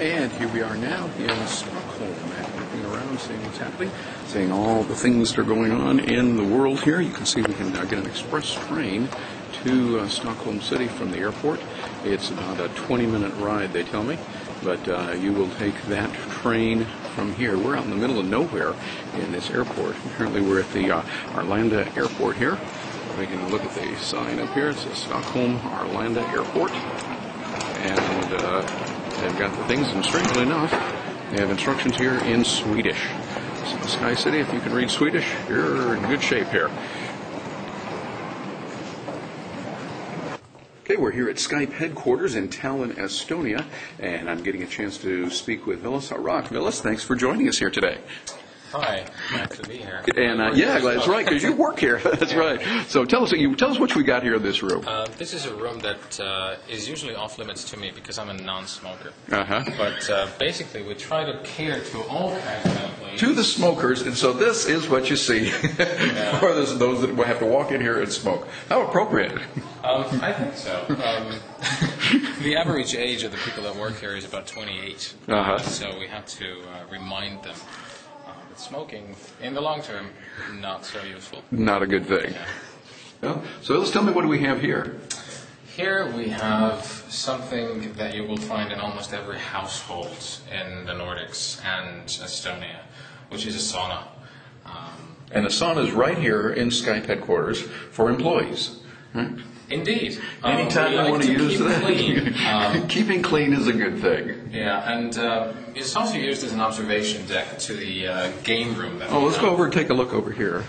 And here we are now in Stockholm, and looking around, seeing what's happening, seeing all the things that are going on in the world here. You can see we can get an express train to Stockholm City from the airport. It's about a 20-minute ride, they tell me, but you will take that train from here. We're out in the middle of nowhere in this airport. Apparently we're at the Arlanda airport here. We can look at the sign up here. It says Stockholm Arlanda Airport. And they've got the things, and strangely enough, they have instructions here in Swedish. So Sky City, if you can read Swedish, you're in good shape here. Okay, we're here at Skype headquarters in Tallinn, Estonia, and I'm getting a chance to speak with Vilas Arak. Vilas, thanks for joining us here today. Hi, glad to be here. And yeah, that's right, because you work here. That's right. So tell us what we got here in this room. This is a room that is usually off limits to me because I'm a non-smoker. Uh-huh. But basically, we try to cater to all kinds of employees. To the smokers, and so this is what you see for those that will have to walk in here and smoke. How appropriate. I think so. The average age of the people that work here is about 28. Uh-huh. So we have to remind them. Smoking, in the long term, not so useful. Not a good thing. Yeah. Well, so let's tell me, what do we have here? Here we have something that you will find in almost every household in the Nordics and Estonia, which is a sauna. And the sauna is right here in Skype headquarters for employees. Right? Indeed. Anytime you want to use that. Clean. Keeping clean is a good thing. Yeah, and it's also used as an observation deck to the game room. Let's go over and take a look over here.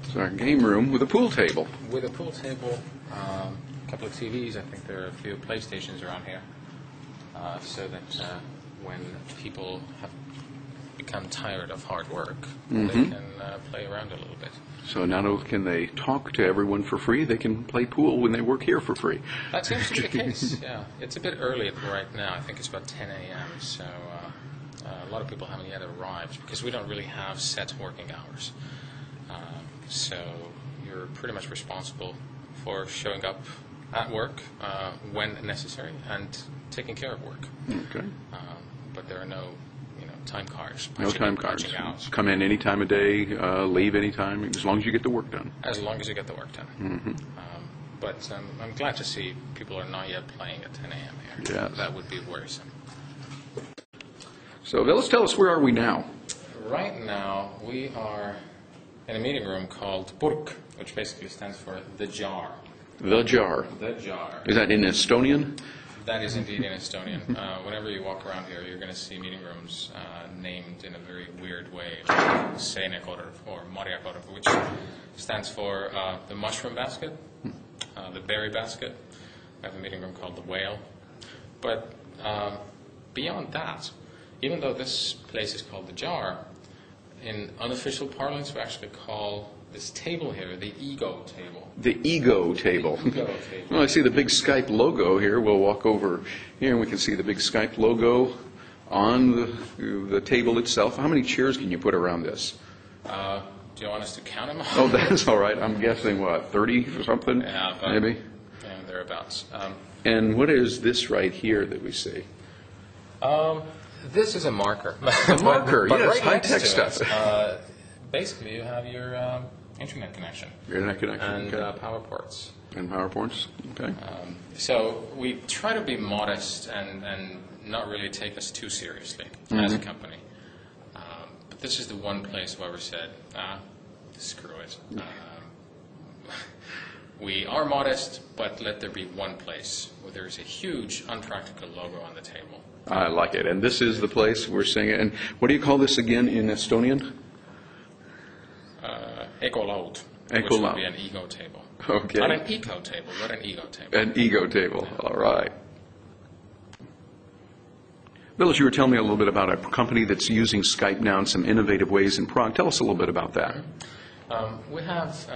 It's our game room with a pool table. With a pool table, a couple of TVs. I think there are a few PlayStations around here, so that when people have become tired of hard work, they can play around a little bit. So not only can they talk to everyone for free, they can play pool when they work here for free. That seems to be the case, yeah. It's a bit early right now. I think it's about 10 a.m., so a lot of people haven't yet arrived because we don't really have set working hours. So you're pretty much responsible for showing up at work when necessary and taking care of work. Okay. But there are no time cards. No time cards. Come in any time of day, leave any time, as long as you get the work done. As long as you get the work done. Mm-hmm. But I'm glad to see people are not yet playing at 10 a.m. here. Yes. That would be worrisome. So let's tell us, where are we now? Right now, we are in a meeting room called Burk, which basically stands for the jar. The jar. The jar. Is that in Estonian? That is indeed in Estonian. Whenever you walk around here, you're going to see meeting rooms named in a very weird way, like Seinekorv or Marjakorv, which stands for the mushroom basket, the berry basket. We have a meeting room called the whale. But beyond that, even though this place is called the jar, in unofficial parlance, we actually call this table here the ego table. The ego table. The ego table. Well, I see the big Skype logo here. We'll walk over here and we can see the big Skype logo on the table itself. How many chairs can you put around this? Do you want us to count them? Oh, that's all right. I'm guessing, 30 or something? Yeah, maybe? Yeah, thereabouts. And what is this right here that we see? This is a marker. A marker, but yes, right high-tech stuff. Basically, you have your internet connection. Your internet connection, and okay. Power ports. And power ports, okay. So we try to be modest and not really take us too seriously as a company. But this is the one place where we said, screw it. We are modest, but let there be one place where there is a huge, unpractical logo on the table. I like it. And this is the place we're seeing it. And what do you call this again in Estonian? Ecolaud, which would be an ego table. Okay. Not an eco table, but an ego table. An ego table. All right. Vilas, you were telling me a little bit about a company that's using Skype now in some innovative ways in Prague. Tell us a little bit about that. We have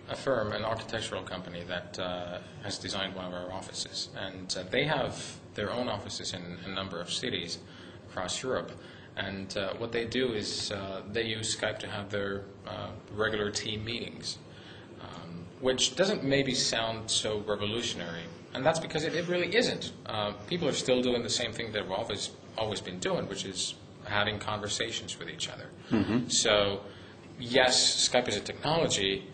a firm, an architectural company that has designed one of our offices. And they have their own offices in a number of cities across Europe. And what they do is they use Skype to have their regular team meetings, which doesn't maybe sound so revolutionary And that's because it really isn't. People are still doing the same thing they've always been doing, which is having conversations with each other. So, yes, Skype is a technology,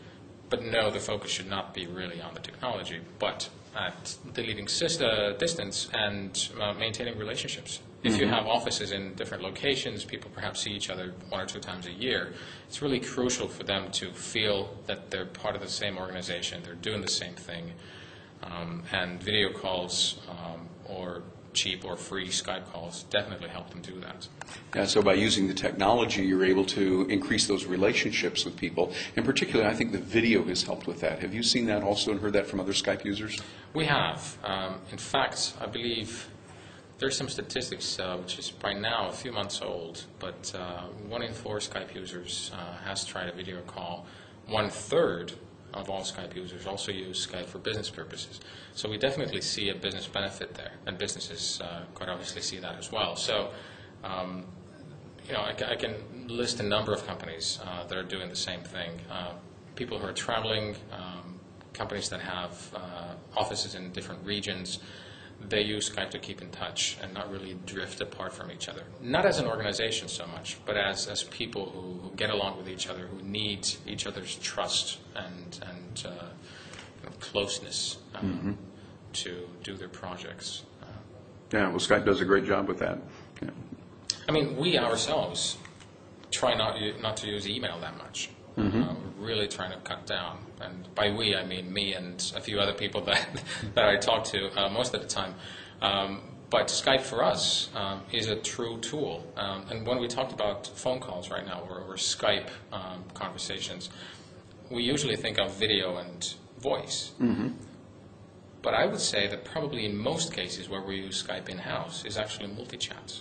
but no, the focus should not be really on the technology, but at deleting distance and maintaining relationships. If you have offices in different locations, people perhaps see each other 1 or 2 times a year, it's really crucial for them to feel that they're part of the same organization, they're doing the same thing, and video calls or cheap or free Skype calls definitely help them do that. Yeah, so by using the technology, you're able to increase those relationships with people. In particular, I think the video has helped with that. Have you seen that also and heard that from other Skype users? We have. In fact, I believe there's some statistics, which is by now a few months old, but 1 in 4 Skype users has tried a video call. 1/3 of all Skype users also use Skype for business purposes. So we definitely see a business benefit there, and businesses quite obviously see that as well. So, I can list a number of companies that are doing the same thing. People who are traveling, companies that have offices in different regions, they use Skype to keep in touch and not really drift apart from each other. Not as an organization so much, but as people who get along with each other, who need each other's trust and closeness to do their projects. Yeah, well, Skype does a great job with that. Yeah. I mean, we ourselves try not to use email that much. We're really trying to cut down. And by we, I mean me and a few other people that I talk to most of the time. But Skype for us is a true tool. And when we talked about phone calls right now, or Skype conversations, we usually think of video and voice. But I would say that probably in most cases where we use Skype in-house is actually multi-chat.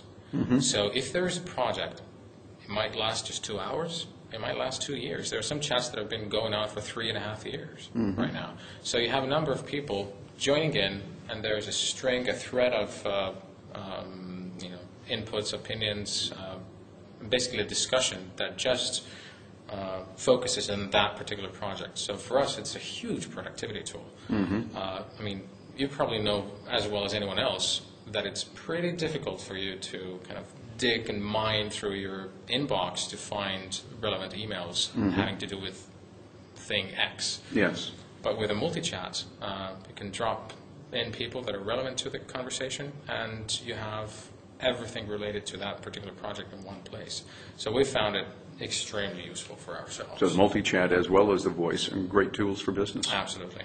So if there's a project, it might last just 2 hours. It might last 2 years. There are some chats that have been going on for 3.5 years right now. So you have a number of people joining in, and there's a thread of inputs, opinions, basically a discussion that just focuses on that particular project. So for us, it's a huge productivity tool. I mean, you probably know as well as anyone else that it's pretty difficult for you to kind of dig and mine through your inbox to find relevant emails having to do with thing X. Yes. But with a multi-chat, you can drop in people that are relevant to the conversation, and you have everything related to that particular project in one place. So we found it extremely useful for ourselves. So multi-chat as well as the voice, and great tools for business. Absolutely.